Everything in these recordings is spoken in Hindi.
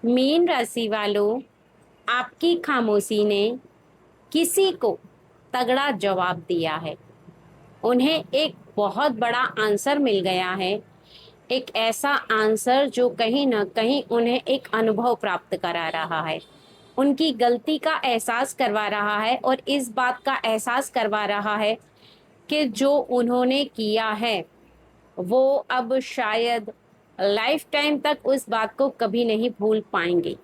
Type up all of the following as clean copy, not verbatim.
मीन राशि वालों, आपकी खामोशी ने किसी को तगड़ा जवाब दिया है। उन्हें एक बहुत बड़ा आंसर मिल गया है। एक ऐसा आंसर जो कहीं ना कहीं उन्हें एक अनुभव प्राप्त करा रहा है, उनकी गलती का एहसास करवा रहा है और इस बात का एहसास करवा रहा है कि जो उन्होंने किया है वो अब शायद लाइफ टाइम तक उस बात को कभी नहीं भूल पाएंगे।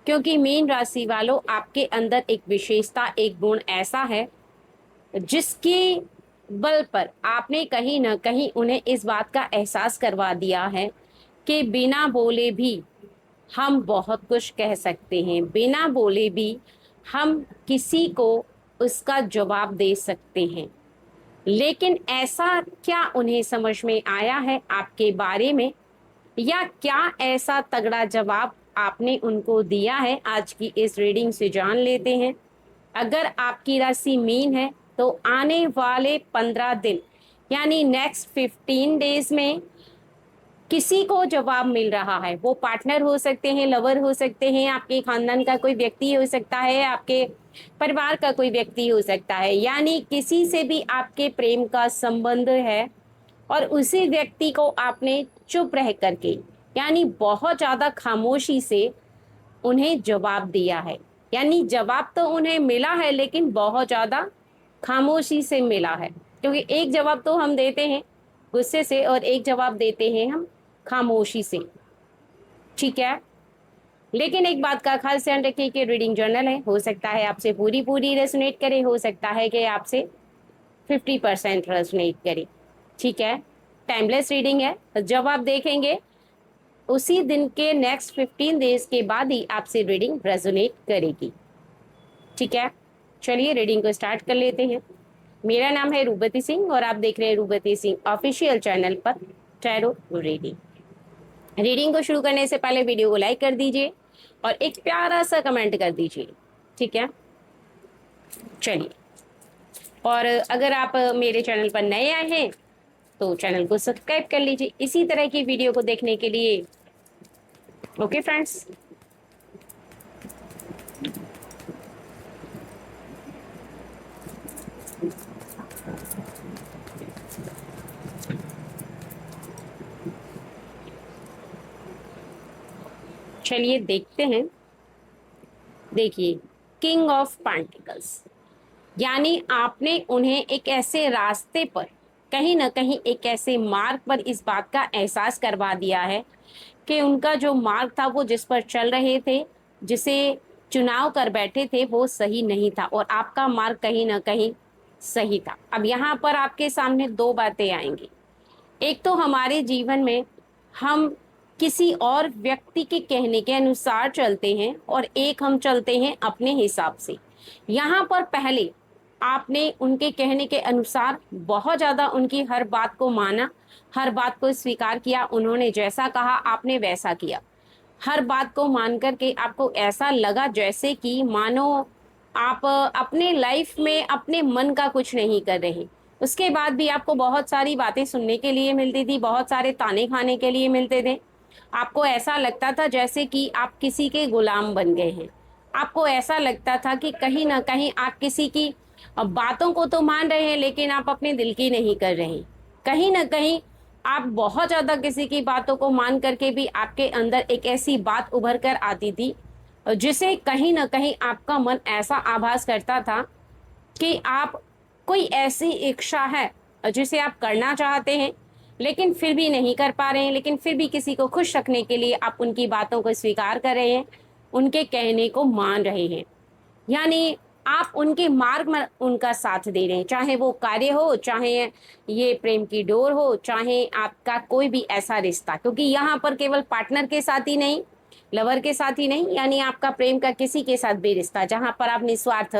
क्योंकि मीन राशि वालों, आपके अंदर एक विशेषता, एक गुण ऐसा है जिसके बल पर आपने कहीं ना कहीं उन्हें इस बात का एहसास करवा दिया है कि बिना बोले भी हम बहुत कुछ कह सकते हैं, बिना बोले भी हम किसी को उसका जवाब दे सकते हैं। लेकिन ऐसा क्या उन्हें समझ में आया है आपके बारे में, या क्या ऐसा तगड़ा जवाब आपने उनको दिया है, आज की इस रीडिंग से जान लेते हैं। अगर आपकी राशि मीन है तो आने वाले 15 दिन यानी नेक्स्ट 15 डेज में किसी को जवाब मिल रहा है। वो पार्टनर हो सकते हैं, लवर हो सकते हैं, आपके खानदान का कोई व्यक्ति हो सकता है, आपके परिवार का कोई व्यक्ति हो सकता है, यानी किसी से भी आपके प्रेम का संबंध है और उसी व्यक्ति को आपने चुप रह करके यानी बहुत ज्यादा खामोशी से उन्हें जवाब दिया है। यानी जवाब तो उन्हें मिला है लेकिन बहुत ज्यादा खामोशी से मिला है। क्योंकि एक जवाब तो हम देते हैं गुस्से से और एक जवाब देते हैं हम खामोशी से, ठीक है। लेकिन एक बात का खास ध्यान रखिए कि रीडिंग जर्नल है, हो सकता है आपसे पूरी पूरी रेजोनेट करे, हो सकता है कि आपसे 50% रेजोनेट करे, ठीक है। टाइमलेस रीडिंग है, जब आप देखेंगे उसी दिन के नेक्स्ट 15 डेज के बाद ही आपसे रीडिंग रेजोनेट करेगी, ठीक है। चलिए रीडिंग को स्टार्ट कर लेते हैं। मेरा नाम है रूपवती सिंह और आप देख रहे हैं रूपवती सिंह ऑफिशियल चैनल पर टैरो रीडिंग। रीडिंग को शुरू करने से पहले वीडियो को लाइक कर दीजिए और एक प्यारा सा कमेंट कर दीजिए, ठीक है। चलिए, और अगर आप मेरे चैनल पर नए आए हैं तो चैनल को सब्सक्राइब कर लीजिए इसी तरह की वीडियो को देखने के लिए। ओके फ्रेंड्स, चलिए देखते हैं। देखिए, किंग ऑफ पेंटिकल्स, यानी आपने उन्हें एक ऐसे रास्ते पर, कहीं ना कहीं एक ऐसे मार्ग पर इस बात का एहसास करवा दिया है कि उनका जो मार्ग था, वो जिस पर चल रहे थे, जिसे चुनाव कर बैठे थे, वो सही नहीं था और आपका मार्ग कहीं ना कहीं सही था। अब यहाँ पर आपके सामने दो बातें आएंगी। एक तो हमारे जीवन में हम किसी और व्यक्ति के कहने के अनुसार चलते हैं और एक हम चलते हैं अपने हिसाब से। यहाँ पर पहले आपने उनके कहने के अनुसार बहुत ज़्यादा उनकी हर बात को माना, हर बात को स्वीकार किया, उन्होंने जैसा कहा आपने वैसा किया। हर बात को मान करके आपको ऐसा लगा जैसे कि मानो आप अपने लाइफ में अपने मन का कुछ नहीं कर रहे। उसके बाद भी आपको बहुत सारी बातें सुनने के लिए मिलती थी, बहुत सारे ताने खाने के लिए मिलते थे। आपको ऐसा लगता था जैसे कि आप किसी के गुलाम बन गए हैं। आपको ऐसा लगता था कि कहीं ना कहीं आप किसी की बातों को तो मान रहे हैं लेकिन आप अपने दिल की नहीं कर रहे। कहीं ना कहीं आप बहुत ज्यादा किसी की बातों को मान करके भी आपके अंदर एक ऐसी बात उभर कर आती थी जिसे कहीं ना कहीं आपका मन ऐसा आभास करता था कि आप कोई ऐसी इच्छा है जिसे आप करना चाहते हैं लेकिन फिर भी नहीं कर पा रहे हैं, लेकिन फिर भी किसी को खुश रखने के लिए आप उनकी बातों को स्वीकार कर रहे हैं, उनके कहने को मान रहे हैं। यानी आप उनके मार्ग में उनका साथ दे रहे हैं, चाहे वो कार्य हो, चाहे ये प्रेम की डोर हो, चाहे आपका कोई भी ऐसा रिश्ता। क्योंकि यहाँ पर केवल पार्टनर के साथ ही नहीं, लवर के साथ ही नहीं, यानी आपका प्रेम का किसी के साथ भी रिश्ता, जहाँ पर आप निस्वार्थ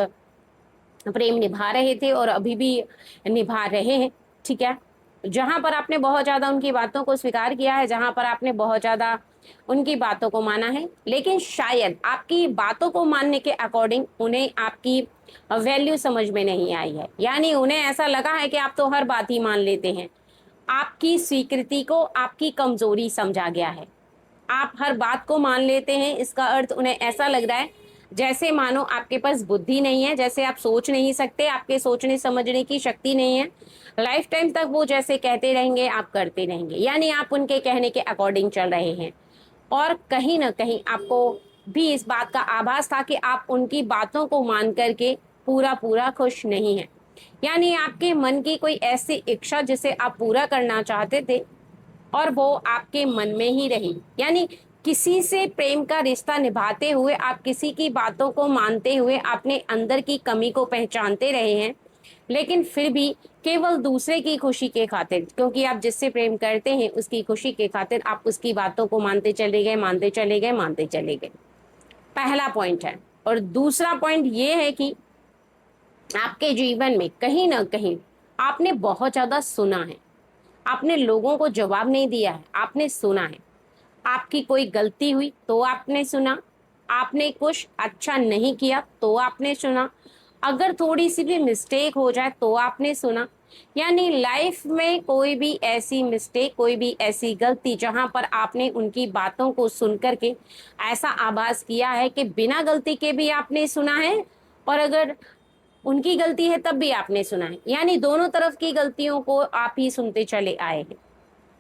प्रेम निभा रहे थे और अभी भी निभा रहे हैं, ठीक है। जहां पर आपने बहुत ज्यादा उनकी बातों को स्वीकार किया है, जहां पर आपने बहुत ज्यादा उनकी बातों को माना है, लेकिन शायद आपकी बातों को मानने के अकॉर्डिंग उन्हें आपकी वैल्यू समझ में नहीं आई है। यानी उन्हें ऐसा लगा है कि आप तो हर बात ही मान लेते हैं। आपकी स्वीकृति को आपकी कमजोरी समझा गया है। आप हर बात को मान लेते हैं, इसका अर्थ उन्हें ऐसा लग रहा है जैसे मानो आपके पास बुद्धि नहीं है, जैसे आप सोच नहीं सकते, आपके सोचने समझने की शक्ति नहीं है। लाइफ टाइम तक वो जैसे कहते रहेंगे आप करते रहेंगे, यानी आप उनके कहने के अकॉर्डिंग चल रहे हैं। और कहीं ना कहीं आपको भी इस बात का आभास था कि आप उनकी बातों को मान करके पूरा पूरा खुश नहीं हैं। यानी आपके मन की कोई ऐसी इच्छा जिसे आप पूरा करना चाहते थे और वो आपके मन में ही रही। यानी किसी से प्रेम का रिश्ता निभाते हुए आप किसी की बातों को मानते हुए अपने अंदर की कमी को पहचानते रहे हैं, लेकिन फिर भी केवल दूसरे की खुशी के खातिर, क्योंकि आप जिससे प्रेम करते हैं उसकी खुशी के खातिर आप उसकी बातों को मानते चले गए, मानते चले गए, मानते चले गए। पहला पॉइंट है। और दूसरा पॉइंट ये है कि आपके जीवन में कहीं ना कहीं आपने बहुत ज्यादा सुना है, आपने लोगों को जवाब नहीं दिया है, आपने सुना है। आपकी कोई गलती हुई तो आपने सुना, आपने कुछ अच्छा नहीं किया तो आपने सुना, अगर थोड़ी सी भी मिस्टेक हो जाए तो आपने सुना। यानी लाइफ में कोई भी ऐसी मिस्टेक, कोई भी ऐसी गलती जहां पर आपने उनकी बातों को सुन करके ऐसा आभास किया है कि बिना गलती के भी आपने सुना है, और अगर उनकी गलती है तब भी आपने सुना है, यानी दोनों तरफ की गलतियों को आप ही सुनते चले आए हैं।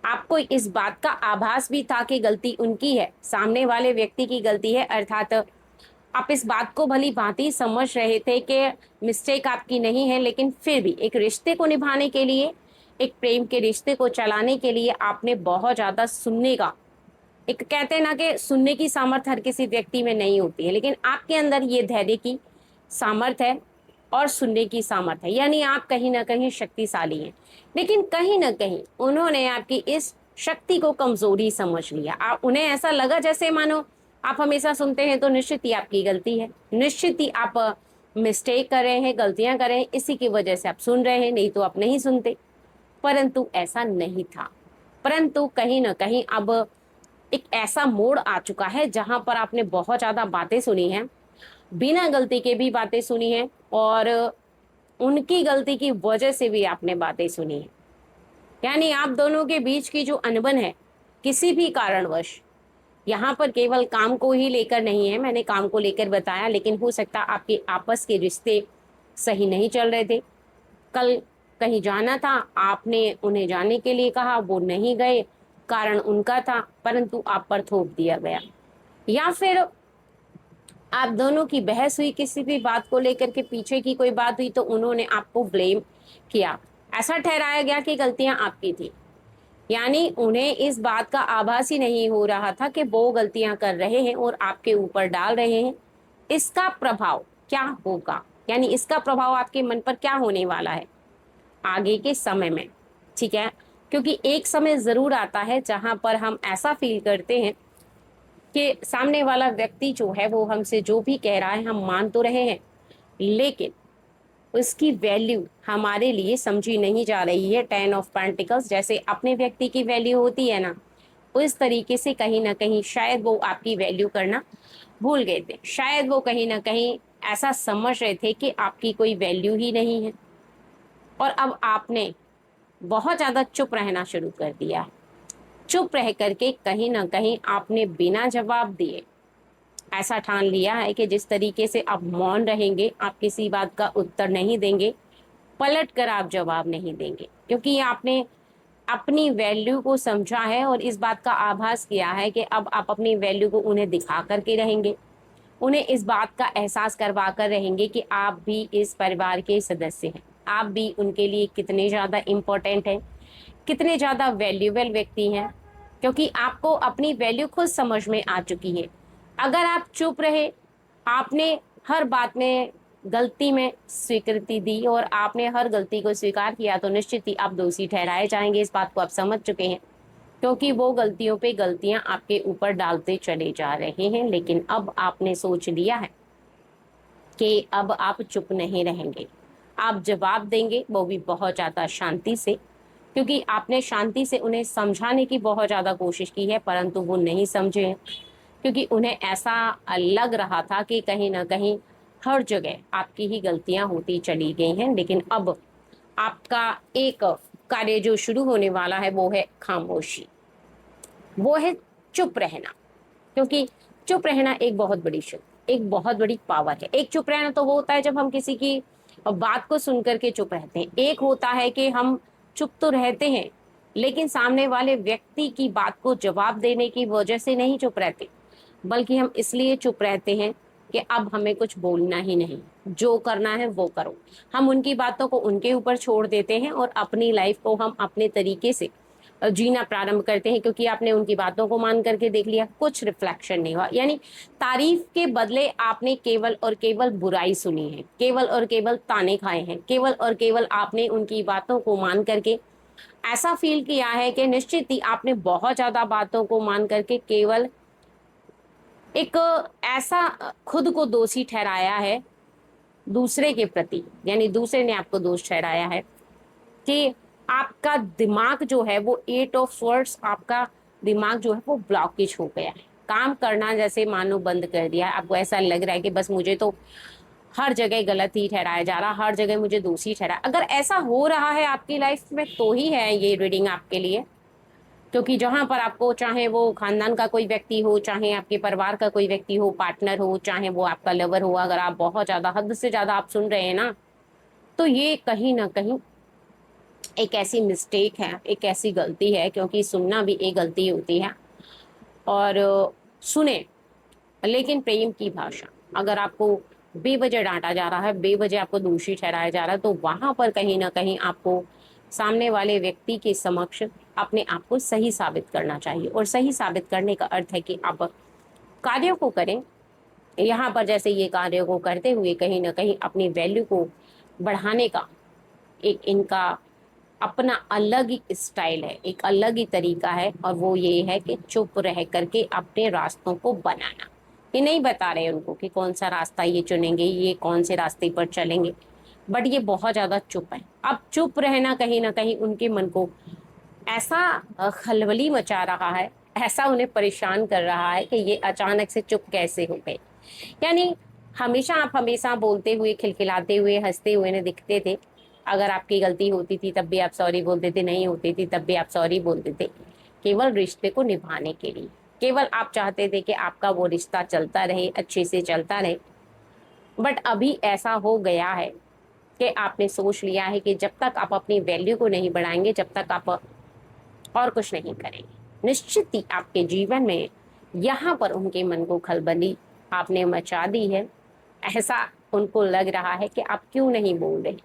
आपको इस बात का आभास भी था कि गलती उनकी है, सामने वाले व्यक्ति की गलती है, अर्थात आप इस बात को भली भांति समझ रहे थे कि मिस्टेक आपकी नहीं है, लेकिन फिर भी एक रिश्ते को निभाने के लिए, एक प्रेम के रिश्ते को चलाने के लिए आपने बहुत ज्यादा सुनने का, एक कहते हैं ना कि सुनने की सामर्थ्य हर किसी व्यक्ति में नहीं होती है, लेकिन आपके अंदर ये धैर्य की सामर्थ्य है और सुनने की सामर्थ्य है, यानी आप कहीं ना कहीं शक्तिशाली हैं। लेकिन कहीं ना कहीं उन्होंने आपकी इस शक्ति को कमजोरी समझ लिया। आप उन्हें ऐसा लगा जैसे मानो आप हमेशा सुनते हैं तो निश्चित ही आपकी गलती है, निश्चित ही आप मिस्टेक कर रहे हैं, गलतियां कर रहे हैं, इसी की वजह से आप सुन रहे हैं, नहीं तो आप नहीं सुनते। परंतु ऐसा नहीं था। परंतु कहीं ना कहीं अब एक ऐसा मोड़ आ चुका है जहां पर आपने बहुत ज्यादा बातें सुनी हैं, बिना गलती के भी बातें सुनी हैं, और उनकी गलती की वजह से भी आपने बातें सुनी हैं। यानी आप दोनों के बीच की जो अनबन है, किसी भी कारणवश, यहाँ पर केवल काम को ही लेकर नहीं है, मैंने काम को लेकर बताया, लेकिन हो सकता आपके आपस के रिश्ते सही नहीं चल रहे थे। कल कहीं जाना था, आपने उन्हें जाने के लिए कहा, वो नहीं गए, कारण उनका था, परंतु आप पर थोप दिया गया। या फिर आप दोनों की बहस हुई किसी भी बात को लेकर के, पीछे की कोई बात हुई तो उन्होंने आपको ब्लेम किया, ऐसा ठहराया गया कि गलतियां आपकी थी। यानी उन्हें इस बात का आभास ही नहीं हो रहा था कि वो गलतियां कर रहे हैं और आपके ऊपर डाल रहे हैं। इसका प्रभाव क्या होगा, यानी इसका प्रभाव आपके मन पर क्या होने वाला है आगे के समय में, ठीक है। क्योंकि एक समय जरूर आता है जहां पर हम ऐसा फील करते हैं कि सामने वाला व्यक्ति जो है वो हमसे जो भी कह रहा है हम मान तो रहे हैं, लेकिन उसकी वैल्यू हमारे लिए समझी नहीं जा रही है। 10 ऑफ पेंटिकल्स जैसे अपने व्यक्ति की वैल्यू होती है ना, उस तरीके से कहीं ना कहीं शायद वो आपकी वैल्यू करना भूल गए थे, शायद वो कहीं ना कहीं ऐसा समझ रहे थे कि आपकी कोई वैल्यू ही नहीं है। और अब आपने बहुत ज्यादा चुप रहना शुरू कर दिया। चुप रह करके कहीं ना कहीं आपने बिना जवाब दिए ऐसा ठान लिया है कि जिस तरीके से आप मौन रहेंगे, आप किसी बात का उत्तर नहीं देंगे, पलट कर आप जवाब नहीं देंगे, क्योंकि आपने अपनी वैल्यू को समझा है और इस बात का आभास किया है कि अब आप अपनी वैल्यू को उन्हें दिखा करके रहेंगे, उन्हें इस बात का एहसास करवा कर रहेंगे कि आप भी इस परिवार के सदस्य हैं, आप भी उनके लिए कितने ज़्यादा इम्पोर्टेंट हैं, कितने ज़्यादा वैल्यूएबल व्यक्ति हैं, क्योंकि आपको अपनी वैल्यू खुद समझ में आ चुकी है। अगर आप चुप रहे, आपने हर बात में गलती में स्वीकृति दी और आपने हर गलती को स्वीकार किया, तो निश्चित ही आप दोषी ठहराए जाएंगे, इस बात को आप समझ चुके हैं। क्योंकि वो गलतियों पे गलतियां आपके ऊपर डालते चले जा रहे हैं, लेकिन अब आपने सोच लिया है कि अब आप चुप नहीं रहेंगे, आप जवाब देंगे, वो भी बहुत ज़्यादा शांति से, क्योंकि आपने शांति से उन्हें समझाने की बहुत ज़्यादा कोशिश की है, परंतु वो नहीं समझे हैं। क्योंकि उन्हें ऐसा लग रहा था कि कहीं ना कहीं हर जगह आपकी ही गलतियां होती चली गई हैं। लेकिन अब आपका एक कार्य जो शुरू होने वाला है वो है खामोशी, वो है चुप रहना। क्योंकि चुप रहना एक बहुत बड़ी शक्ति, एक बहुत बड़ी पावर है। एक चुप रहना तो वो होता है जब हम किसी की बात को सुन करके चुप रहते हैं। एक होता है कि हम चुप तो रहते हैं लेकिन सामने वाले व्यक्ति की बात को जवाब देने की वजह से नहीं चुप रहते, बल्कि हम इसलिए चुप रहते हैं कि अब हमें कुछ बोलना ही नहीं, जो करना है वो करो। हम उनकी बातों को उनके ऊपर छोड़ देते हैं और अपनी लाइफ को हम अपने तरीके से जीना प्रारंभ करते हैं, क्योंकि आपने उनकी बातों को मान करके देख लिया, कुछ रिफ्लेक्शन नहीं हुआ। यानी तारीफ के बदले आपने केवल और केवल बुराई सुनी है, केवल और केवल ताने खाए हैं, केवल और केवल आपने उनकी बातों को मान करके ऐसा फील किया है कि निश्चित ही आपने बहुत ज्यादा बातों को मान करके केवल एक ऐसा खुद को दोषी ठहराया है दूसरे के प्रति, यानी दूसरे ने आपको दोष ठहराया है कि आपका दिमाग जो है वो 8 ऑफ स्वर्ड्स, आपका दिमाग जो है वो ब्लॉकेज हो गया है, काम करना जैसे मानो बंद कर दिया है। आपको ऐसा लग रहा है कि बस मुझे तो हर जगह गलत ही ठहराया जा रहा, हर जगह मुझे दोषी ठहरा। अगर ऐसा हो रहा है आपकी लाइफ में तो ही है ये रीडिंग आपके लिए, क्योंकि जहां पर आपको, चाहे वो खानदान का कोई व्यक्ति हो, चाहे आपके परिवार का कोई व्यक्ति हो, पार्टनर हो, चाहे वो आपका लवर हो, अगर आप बहुत ज्यादा हद से ज्यादा आप सुन रहे हैं ना, तो ये कहीं ना कहीं एक ऐसी मिस्टेक है, एक ऐसी गलती है, क्योंकि सुनना भी एक गलती होती है। और सुने लेकिन प्रेम की भाषा, अगर आपको बेवजह डांटा जा रहा है, बेवजह आपको दोषी ठहराया जा रहा है, तो वहां पर कहीं ना कहीं आपको सामने वाले व्यक्ति के समक्ष अपने आप को सही साबित करना चाहिए। और सही साबित करने का अर्थ है कि आप कार्यों को करें, यहाँ पर जैसे ये कार्यों को करते हुए कहीं ना कहीं अपनी वैल्यू को बढ़ाने का एक इनका अपना अलग ही स्टाइल है, एक अलग ही तरीका है। और वो ये है कि चुप रह करके अपने रास्तों को बनाना। ये नहीं बता रहे उनको कि कौन सा रास्ता ये चुनेंगे, ये कौन से रास्ते पर चलेंगे, बट ये बहुत ज्यादा चुप है। अब चुप रहना कहीं ना कहीं उनके मन को ऐसा खलबली मचा रहा है, ऐसा उन्हें परेशान कर रहा है कि ये अचानक से चुप कैसे हो गए। यानी हमेशा आप हमेशा बोलते हुए, खिलखिलाते हुए, हंसते हुए ने दिखते थे। अगर आपकी गलती होती थी तब भी आप सॉरी बोलते थे, नहीं होती थी तब भी आप सॉरी बोलते थे, केवल रिश्ते को निभाने के लिए। केवल आप चाहते थे कि आपका वो रिश्ता चलता रहे, अच्छे से चलता रहे। बट अभी ऐसा हो गया है कि आपने सोच लिया है कि जब तक आप अपनी वैल्यू को नहीं बढ़ाएंगे, जब तक आप और कुछ नहीं करेंगे, निश्चित ही आपके जीवन में यहाँ पर उनके मन को खलबली आपने मचा दी है। ऐसा उनको लग रहा है कि आप क्यों नहीं बोल रहे,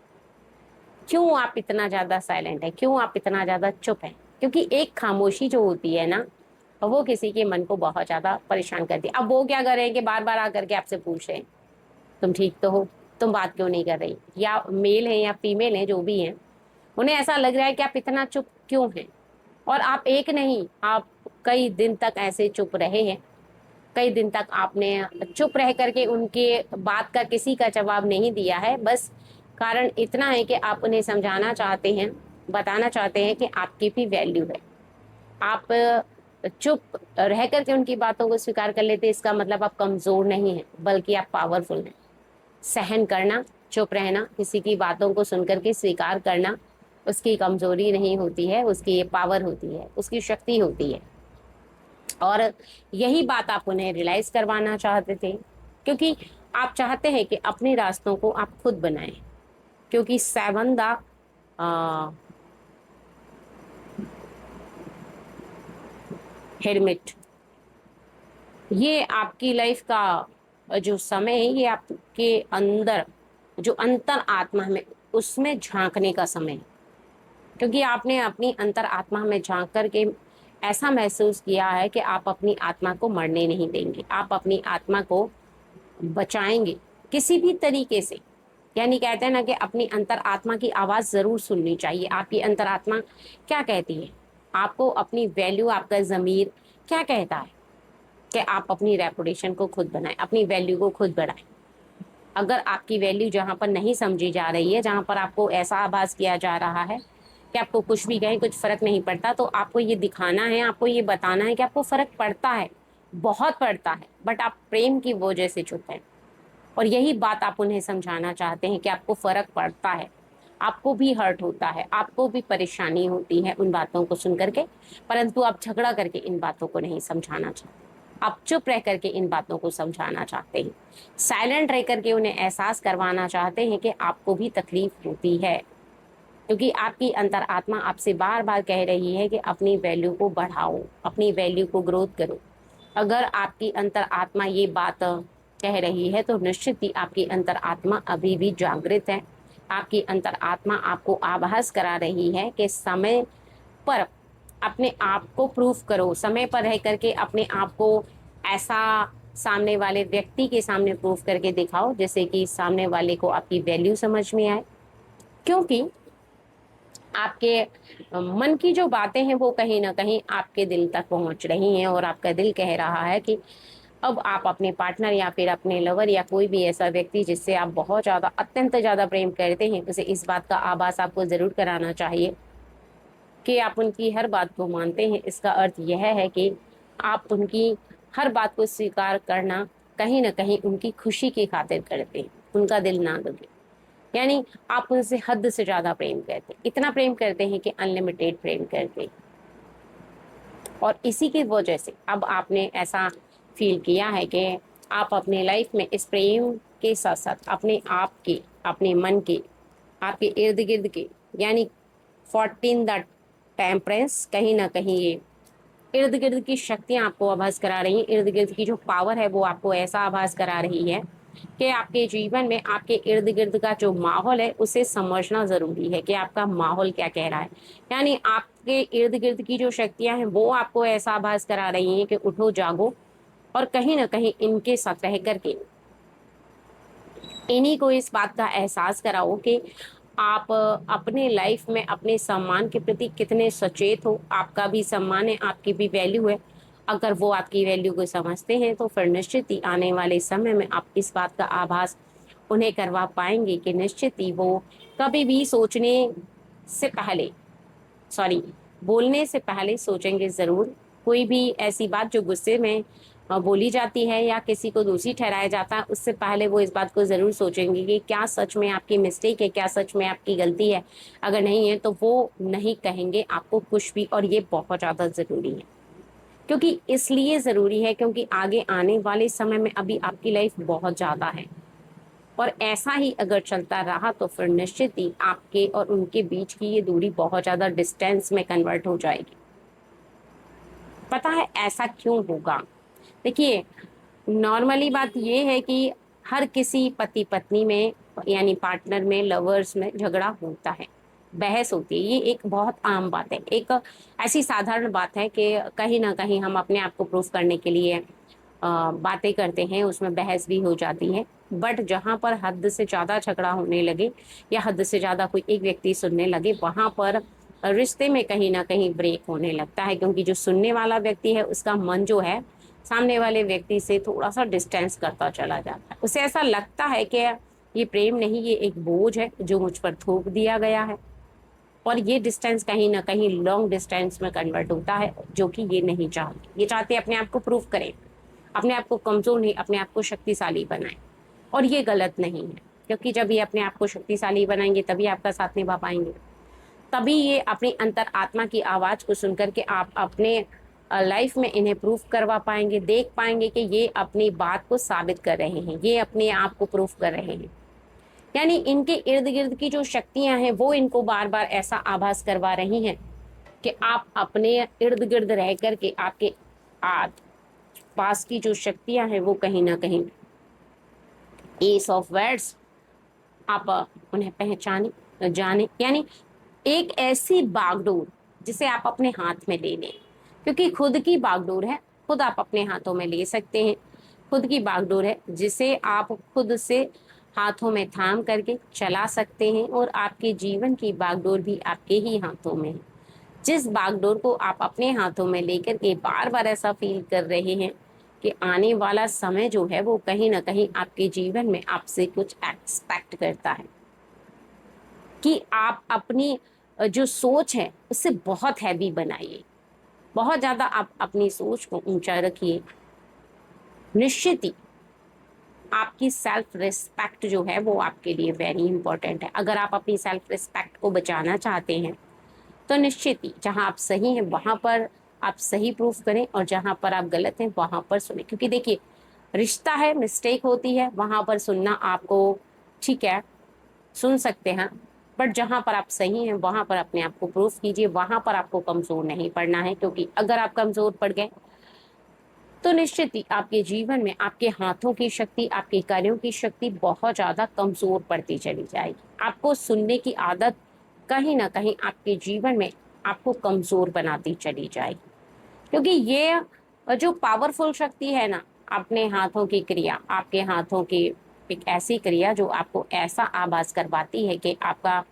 क्यों आप इतना ज्यादा साइलेंट है, क्यों आप इतना ज्यादा चुप है। क्योंकि एक खामोशी जो होती है ना, वो किसी के मन को बहुत ज्यादा परेशान करती है। अब वो क्या कर रहे हैं कि बार बार आकर के आपसे पूछ रहे हैं तुम ठीक तो हो, तुम बात क्यों नहीं कर रही, या मेल है या फीमेल है जो भी है, उन्हें ऐसा लग रहा है कि आप इतना चुप क्यों हैं। और आप एक नहीं, आप कई दिन तक ऐसे चुप रहे हैं। कई दिन तक आपने चुप रह करके उनके बात का किसी का जवाब नहीं दिया है। बस कारण इतना है कि आप उन्हें समझाना चाहते हैं, बताना चाहते हैं कि आपकी भी वैल्यू है। आप चुप रह करके उनकी बातों को स्वीकार कर लेते, इसका मतलब आप कमजोर नहीं हैं, बल्कि आप पावरफुल हैं। सहन करना, चुप रहना, किसी की बातों को सुनकर के स्वीकार करना उसकी कमजोरी नहीं होती है, उसकी ये पावर होती है, उसकी शक्ति होती है। और यही बात आप उन्हें रियलाइज करवाना चाहते थे, क्योंकि आप चाहते हैं कि अपने रास्तों को आप खुद बनाएं। क्योंकि 7 द हेरमिट, ये आपकी लाइफ का जो समय है, ये आपके अंदर जो अंतर आत्मा में, उसमें झांकने का समय है। क्योंकि आपने अपनी अंतर आत्मा में झांक करके ऐसा महसूस किया है कि आप अपनी आत्मा को मरने नहीं देंगे, आप अपनी आत्मा को बचाएंगे किसी भी तरीके से। यानी कहते हैं ना कि अपनी अंतर आत्मा की आवाज जरूर सुननी चाहिए। आपकी अंतर आत्मा क्या कहती है, आपको अपनी वैल्यू, आपका जमीर क्या कहता है कि आप अपनी रेपुटेशन को खुद बनाएं, अपनी वैल्यू को खुद बढ़ाएं। अगर आपकी वैल्यू जहां पर नहीं समझी जा रही है, जहां पर आपको ऐसा आभास किया जा रहा है कि आपको कुछ भी कहें कुछ फर्क नहीं पड़ता, तो आपको ये दिखाना है, आपको ये बताना है कि आपको फर्क पड़ता है, बहुत पड़ता है, बट आप प्रेम की वजह से चुप हैं। और यही बात आप उन्हें समझाना चाहते हैं कि आपको फर्क पड़ता है, आपको भी हर्ट होता है, आपको भी परेशानी होती है उन बातों को सुन करके, परंतु आप झगड़ा करके इन बातों को नहीं समझाना चाहते। आप चुप रह करके इन बातों को समझाना चाहते हैं, साइलेंट रह करके उन्हें एहसास करवाना चाहते हैं कि आपको भी तकलीफ होती है, क्योंकि आपकी अंतरात्मा आपसे बार बार कह रही है कि अपनी वैल्यू को बढ़ाओ, अपनी वैल्यू को ग्रोथ करो। अगर आपकी अंतरात्मा ये बात कह रही है तो निश्चित ही आपकी अंतरात्मा अभी भी जागृत है। आपकी अंतरात्मा आपको आभास करा रही है कि समय पर अपने आप को प्रूफ करो, समय पर रह करके अपने आप को ऐसा सामने वाले व्यक्ति के सामने प्रूफ करके दिखाओ जैसे कि सामने वाले को आपकी वैल्यू समझ में आए। क्योंकि आपके मन की जो बातें हैं वो कहीं ना कहीं आपके दिल तक पहुंच रही हैं, और आपका दिल कह रहा है कि अब आप अपने पार्टनर या फिर अपने लवर या कोई भी ऐसा व्यक्ति जिससे आप बहुत ज्यादा अत्यंत ज्यादा प्रेम करते हैं, उसे इस बात का आभास आपको जरूर कराना चाहिए कि आप उनकी हर बात को मानते हैं। इसका अर्थ यह है कि आप उनकी हर बात को स्वीकार करना कहीं ना कहीं उनकी खुशी की खातिर करते हैं, उनका दिल ना दुखे। यानी आप उनसे हद से ज्यादा प्रेम करते हैं, इतना प्रेम करते हैं कि अनलिमिटेड प्रेम करते हैं। और इसी की वजह से अब आपने ऐसा फील किया है कि आप अपने लाइफ में इस प्रेम के साथ साथ अपने आप के, अपने मन के, आपके इर्द गिर्द के, यानी 14 द टेम्परेंस, कहीं ना कहीं ये इर्द गिर्द की शक्तियां आपको आभास करा रही हैं, इर्द गिर्द की जो पावर है वो आपको ऐसा आभास करा रही है कि आपके जीवन में आपके इर्द गिर्द का जो माहौल है उसे समझना जरूरी है कि आपका माहौल क्या कह रहा है। यानी आपके इर्द गिर्द की जो शक्तियां हैं वो आपको ऐसा आभास करा रही हैं कि उठो जागो, और कहीं ना कहीं इनके साथ रह करके इन्हीं को इस बात का एहसास कराओ कि आप अपने लाइफ में अपने सम्मान के प्रति कितने सचेत हो, आपका भी सम्मान है, आपकी भी वैल्यू है। अगर वो आपकी वैल्यू को समझते हैं तो फिर निश्चित ही आने वाले समय में आप इस बात का आभास उन्हें करवा पाएंगे कि निश्चित ही वो कभी भी सोचने से पहले, सॉरी, बोलने से पहले सोचेंगे जरूर। कोई भी ऐसी बात जो गुस्से में बोली जाती है या किसी को दोषी ठहराया जाता है, उससे पहले वो इस बात को जरूर सोचेंगे कि क्या सच में आपकी मिस्टेक है, क्या सच में आपकी गलती है। अगर नहीं है तो वो नहीं कहेंगे आपको कुछ भी, और ये बहुत ज्यादा जरूरी है। क्योंकि इसलिए जरूरी है क्योंकि आगे आने वाले समय में अभी आपकी लाइफ बहुत ज्यादा है, और ऐसा ही अगर चलता रहा तो फिर निश्चित ही आपके और उनके बीच की ये दूरी बहुत ज्यादा डिस्टेंस में कन्वर्ट हो जाएगी। पता है ऐसा क्यों होगा? देखिए, नॉर्मली बात ये है कि हर किसी पति पत्नी में, यानी पार्टनर में, लवर्स में झगड़ा होता है, बहस होती है। ये एक बहुत आम बात है, एक ऐसी साधारण बात है कि कहीं ना कहीं हम अपने आप को प्रूफ करने के लिए बातें करते हैं, उसमें बहस भी हो जाती है। बट जहां पर हद से ज्यादा झगड़ा होने लगे या हद से ज्यादा कोई एक व्यक्ति सुनने लगे, वहां पर रिश्ते में कहीं ना कहीं ब्रेक होने लगता है, क्योंकि जो सुनने वाला व्यक्ति है उसका मन जो है सामने वाले व्यक्ति से थोड़ा सा डिस्टेंस करता चला जाता है। उसे ऐसा लगता है कि ये प्रेम नहीं, ये एक बोझ है जो मुझ पर थोप दिया गया है। और ये डिस्टेंस कहीं ना कहीं लॉन्ग डिस्टेंस में कन्वर्ट होता है, जो कि ये नहीं चाहते। ये चाहते अपने आप को प्रूव करें, अपने आप को कमजोर नहीं, अपने आप को शक्तिशाली बनाएं। और ये गलत नहीं है, क्योंकि जब ये अपने आप को शक्तिशाली बनाएंगे तभी आपका साथ निभा पाएंगे। तभी ये अपनी अंतर आत्मा की आवाज को सुनकर के आप अपने लाइफ में इन्हें प्रूफ करवा पाएंगे, देख पाएंगे कि ये अपनी बात को साबित कर रहे हैं, ये अपने आप को प्रूफ कर रहे हैं। यानी इनके इर्द गिर्द की जो शक्तियां हैं वो इनको बार बार ऐसा आभास करवा रही हैं कि आप अपने इर्द गिर्द रह करके आपके आस पास की जो शक्तियां हैं वो कहीं ना कहीं एस ऑफ वर्ड्स, आप उन्हें पहचाने जाने। यानी एक ऐसी बागडोर जिसे आप अपने हाथ में ले लें, क्योंकि खुद की बागडोर है, खुद आप अपने हाथों में ले सकते हैं। खुद की बागडोर है जिसे आप खुद से हाथों में थाम करके चला सकते हैं, और आपके जीवन की बागडोर भी आपके ही हाथों में है। जिस बागडोर को आप अपने हाथों में लेकर के बार बार ऐसा फील कर रहे हैं कि आने वाला समय जो है वो कहीं ना कहीं आपके जीवन में आपसे कुछ एक्सपेक्ट करता है, कि आप अपनी जो सोच है उससे बहुत हैवी बनाइए, बहुत ज्यादा आप अपनी सोच को ऊंचा रखिए। निश्चित ही आपकी सेल्फ रिस्पेक्ट जो है वो आपके लिए वेरी इंपॉर्टेंट है। अगर आप अपनी सेल्फ रिस्पेक्ट को बचाना चाहते हैं तो निश्चित ही जहां आप सही हैं वहां पर आप सही प्रूफ करें और जहां पर आप गलत हैं वहां पर सुने, क्योंकि देखिए रिश्ता है, मिस्टेक होती है, वहां पर सुनना आपको ठीक है, सुन सकते हैं, बट जहां पर आप सही हैं वहां पर अपने आप को प्रूफ कीजिए, वहां पर आपको कमजोर नहीं पड़ना है, क्योंकि अगर आप कमजोर पड़ गए तो निश्चित ही आपके जीवन में आपके हाथों की शक्ति, आपके कार्यों की शक्ति बहुत ज्यादा कमजोर पड़ती चली जाएगी। आपको सुनने की आदत कहीं ना कहीं आपके जीवन में आपको कमजोर बनाती चली जाएगी, क्योंकि ये जो पावरफुल शक्ति है ना, अपने हाथों की क्रिया, आपके हाथों की एक ऐसी क्रिया जो आपको ऐसा आभास करवाती है कि आपका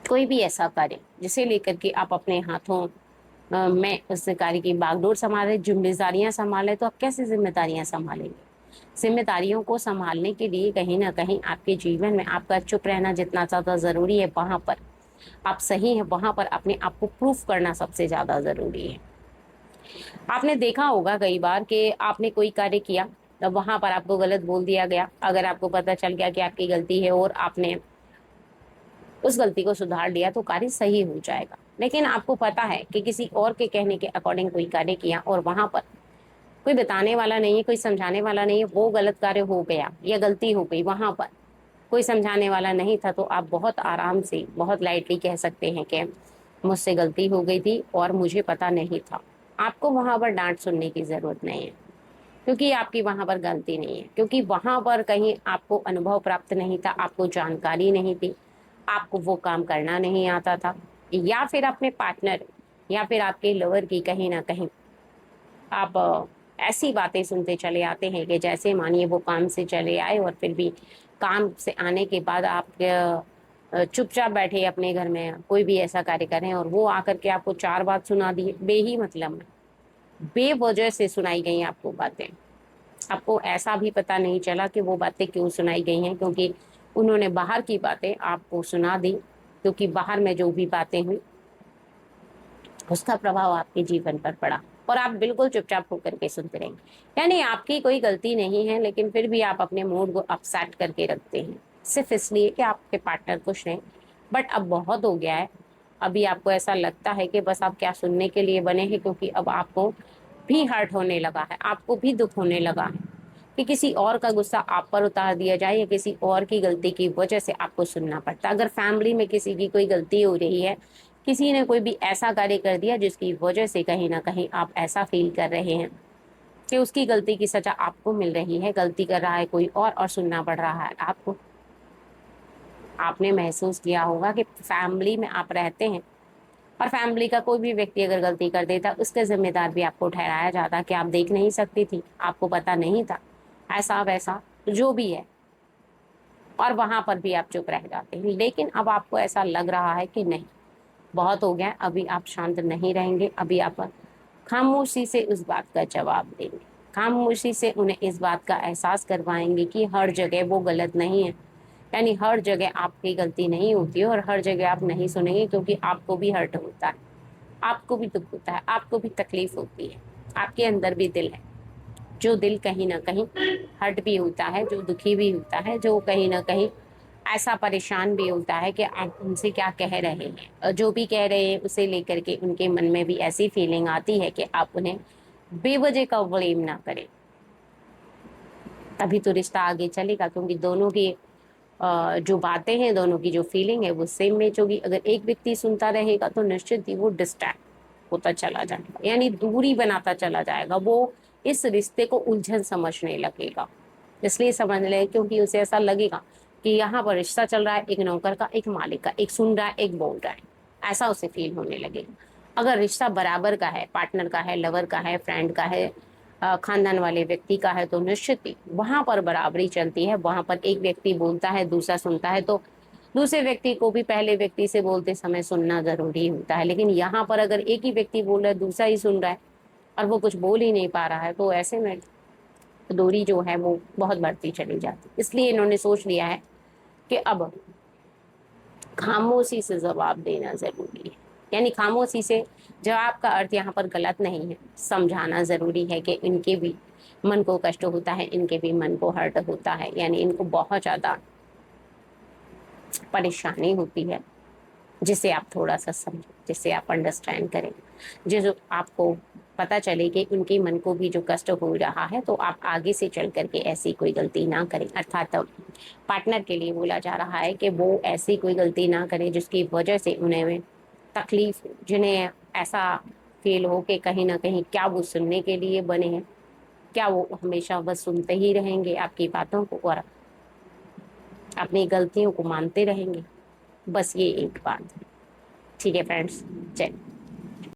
कोई भी ऐसा कार्य जिसे लेकर के आप अपने हाथों में उस कार्य की बागडोर संभाले, जिम्मेदारियां संभाले, तो आप कैसे जिम्मेदारियां संभालेंगे? जिम्मेदारियों को संभालने के लिए कहीं ना कहीं आपके जीवन में आपका चुप रहना जितना ज्यादा जरूरी है, वहां पर आप सही हैं, वहां पर अपने आप को प्रूफ करना सबसे ज्यादा जरूरी है। आपने देखा होगा कई बार कि आपने कोई कार्य किया, तब वहां पर आपको गलत बोल दिया गया, अगर आपको पता चल गया कि आपकी गलती है और आपने उस गलती को सुधार लिया तो कार्य सही हो जाएगा। लेकिन आपको पता है कि किसी और के कहने के अकॉर्डिंग कोई कार्य किया और वहां पर कोई बताने वाला नहीं है, कोई समझाने वाला नहीं है, वो गलत कार्य हो गया या गलती हो गई, वहां पर कोई समझाने वाला नहीं था, तो आप बहुत आराम से, बहुत लाइटली कह सकते हैं कि मुझसे गलती हो गई थी और मुझे पता नहीं था। आपको वहां पर डांट सुनने की जरूरत नहीं है, क्योंकि आपकी वहां पर गलती नहीं है, क्योंकि वहां पर कहीं आपको अनुभव प्राप्त नहीं था, आपको जानकारी नहीं थी, आपको वो काम करना नहीं आता था, या फिर अपने पार्टनर या फिर आपके लवर की कहीं ना कहीं आप ऐसी बातें सुनते चले आते हैं कि जैसे मानिए वो काम से चले आए और फिर भी काम से आने के बाद आप चुपचाप बैठे अपने घर में कोई भी ऐसा कार्य करें और वो आकर के आपको चार बात सुना दी बे ही मतलब में, बेवजह से सुनाई गई आपको बातें, आपको ऐसा भी पता नहीं चला कि वो बातें क्यों सुनाई गई हैं, क्योंकि उन्होंने बाहर की बातें आपको सुना दी, क्योंकि बाहर में जो भी बातें हुई उसका प्रभाव आपके जीवन पर पड़ा और आप बिल्कुल चुपचाप होकर के सुनते रहेंगे। यानी आपकी कोई गलती नहीं है, लेकिन फिर भी आप अपने मूड को अपसेट करके रखते हैं सिर्फ इसलिए कि आपके पार्टनर खुश रहें। बट अब बहुत हो गया है, अभी आपको ऐसा लगता है कि बस आप क्या सुनने के लिए बने हैं, क्योंकि अब आपको भी हर्ट होने लगा है, आपको भी दुख होने लगा है कि किसी और का गुस्सा आप पर उतार दिया जाए या किसी और की गलती की वजह से आपको सुनना पड़ता है। अगर फैमिली में किसी की कोई गलती हो रही है, किसी ने कोई भी ऐसा कार्य कर दिया जिसकी वजह से कहीं ना कहीं आप ऐसा फील कर रहे हैं कि उसकी गलती की सजा आपको मिल रही है, गलती कर रहा है कोई और सुनना पड़ रहा है आपको, आपने महसूस किया होगा कि फैमिली में आप रहते हैं और फैमिली का कोई भी व्यक्ति अगर गलती कर देता उसके जिम्मेदार भी आपको ठहराया जाता कि आप देख नहीं सकती थी, आपको पता नहीं था, ऐसा वैसा जो भी है, और वहां पर भी आप चुप रह जाते हैं। लेकिन अब आपको ऐसा लग रहा है कि नहीं, बहुत हो गया, अभी आप शांत नहीं रहेंगे, अभी आप खामोशी से उस बात का जवाब देंगे, खामोशी से उन्हें इस बात का एहसास करवाएंगे कि हर जगह वो गलत नहीं है, यानी हर जगह आपकी गलती नहीं होती है और हर जगह आप नहीं सुनेंगे, क्योंकि आपको भी हर्ट होता है, आपको भी दुख होता है, आपको भी तकलीफ होती है, आपके अंदर भी दिल है, जो दिल कहीं ना कहीं हर्ट भी होता है, जो दुखी भी होता है, जो कहीं ना कहीं ऐसा परेशान भी होता है कि आप उनसे क्या कह रहे हैं, और जो भी कह रहे हैं उसे लेकर के उनके मन में भी ऐसी फीलिंग आती है कि आप उन्हें बेवजह का ब्लेम ना करें, तभी तो रिश्ता आगे चलेगा, क्योंकि दोनों की जो बातें हैं, दोनों की जो फीलिंग है वो सेम मैच होगी। अगर एक व्यक्ति सुनता रहेगा तो निश्चित ही वो डिस्ट्रैक्ट होता चला जाएगा, यानी दूरी बनाता चला जाएगा, वो इस रिश्ते को उलझन समझने लगेगा, इसलिए समझ ले, क्योंकि उसे ऐसा लगेगा कि यहाँ पर रिश्ता चल रहा है एक नौकर का, एक मालिक का, एक सुन रहा है एक बोल रहा है, ऐसा उसे फील होने लगेगा। अगर रिश्ता बराबर का है, पार्टनर का है, लवर का है, फ्रेंड का है, खानदान वाले व्यक्ति का है, तो निश्चित ही वहां पर बराबरी चलती है, वहां पर एक व्यक्ति बोलता है दूसरा सुनता है, तो दूसरे व्यक्ति को भी पहले व्यक्ति से बोलते समय सुनना जरूरी होता है। लेकिन यहाँ पर अगर एक ही व्यक्ति बोल रहा है, दूसरा ही सुन रहा है और वो कुछ बोल ही नहीं पा रहा है, तो ऐसे में दूरी जो है वो बहुत बढ़ती चली जाती, इसलिए इन्होंने सोच लिया है कि अब खामोशी से जवाब देना जरूरी है। यानी खामोशी से जवाब का अर्थ यहाँ पर गलत नहीं है, समझाना जरूरी है कि इनके भी मन को कष्ट होता है, इनके भी मन को हर्ट होता है, यानी इनको बहुत ज्यादा परेशानी होती है, जिससे आप थोड़ा सा समझें, जिससे आप अंडरस्टैंड करें, जो आपको पता चले कि उनके मन को भी जो कष्ट हो रहा है, तो आप आगे से चल करके ऐसी कोई गलती ना करें। अर्थात पार्टनर के लिए बोला जा रहा है कि वो ऐसी कोई गलती ना करे जिसकी वजह से उन्हें तकलीफ हो, जिन्हें ऐसा फील हो कि कहीं ना कहीं क्या वो सुनने के लिए बने हैं, क्या वो हमेशा बस सुनते ही रहेंगे आपकी बातों को और अपनी गलतियों को मानते रहेंगे। बस ये एक बात है। ठीक है फ्रेंड्स, चलिए।